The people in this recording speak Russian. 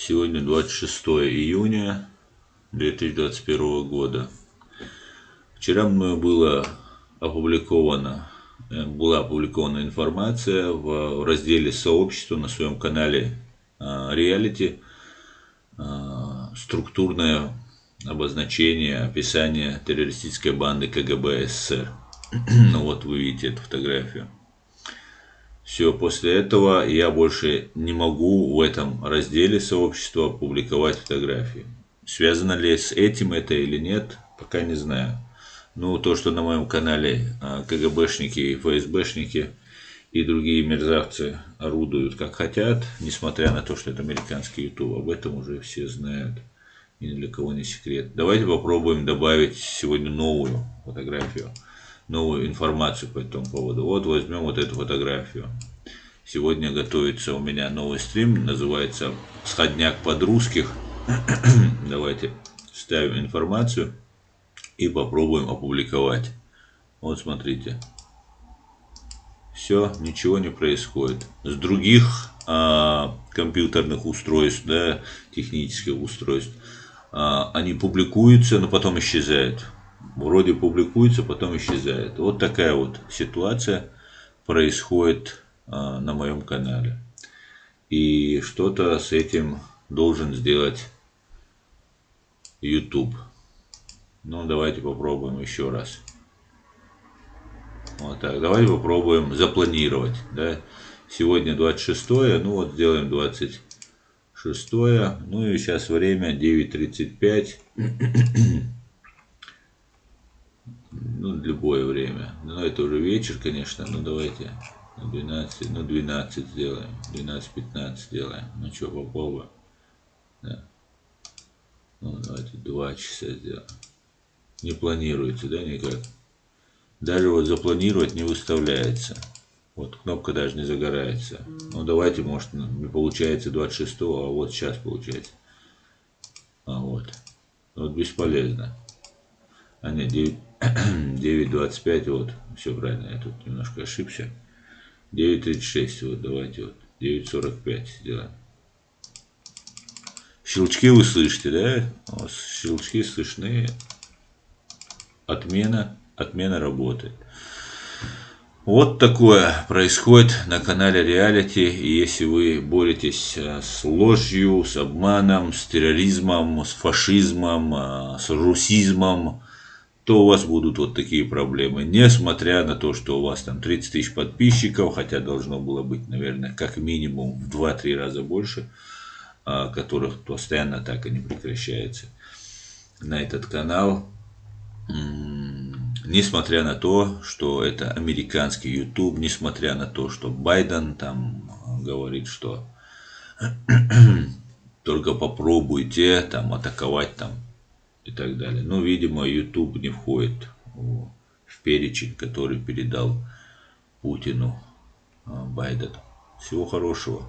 Сегодня 26 июня 2021 года. Вчера мною была опубликована информация в разделе сообщества на своем канале Reality, структурное обозначение, описание террористической банды КГБ СССР. Ну вот вы видите эту фотографию. Все, после этого я больше не могу в этом разделе сообщества публиковать фотографии. Связано ли с этим это или нет, пока не знаю. Ну, то, что на моем канале КГБшники и ФСБшники и другие мерзавцы орудуют как хотят, несмотря на то, что это американский YouTube, об этом уже все знают. И ни для кого не секрет. Давайте попробуем добавить сегодня новую фотографию. Новую информацию по этому поводу. Вот возьмем вот эту фотографию. Сегодня готовится у меня новый стрим, называется «Сходняк подрусских». Давайте ставим информацию и попробуем опубликовать. Вот смотрите. Все, ничего не происходит. С других компьютерных устройств, да, технических устройств, они публикуются, но потом исчезают. Вроде публикуется, потом исчезает. Вот такая вот ситуация происходит на моем канале. И что-то с этим должен сделать YouTube. Ну, давайте попробуем еще раз. Вот так. Давайте попробуем запланировать. Да? Сегодня 26, ну вот сделаем 26. Ну и сейчас время 9:35. Ну, любое время. Ну, это уже вечер, конечно. Ну, давайте 12, ну, 12 сделаем. 12:15 сделаем. Ну, что, попробуем. Да. Ну, давайте 2 часа сделаем. Не планируется, да, никак? Даже вот запланировать не выставляется. Вот кнопка даже не загорается. Ну, давайте, может, не получается 26, а вот сейчас получается. Вот. Вот бесполезно. А нет, 9:25, вот, все правильно, я тут немножко ошибся. 9:36, вот, давайте вот, 9:45 сделаем. Щелчки вы слышите, да? Вот, щелчки слышны. Отмена работы. Вот такое происходит на канале Reality. И если вы боретесь с ложью, с обманом, с терроризмом, с фашизмом, с русизмом, то у вас будут вот такие проблемы. Несмотря на то, что у вас там 30 тысяч подписчиков, хотя должно было быть, наверное, как минимум в 2-3 раза больше, которых постоянно так и не прекращается на этот канал. Несмотря на то, что это американский YouTube, несмотря на то, что Байден там говорит, что только попробуйте там атаковать там и так далее. Но, видимо, YouTube не входит в перечень, который передал Путину Байден. Всего хорошего.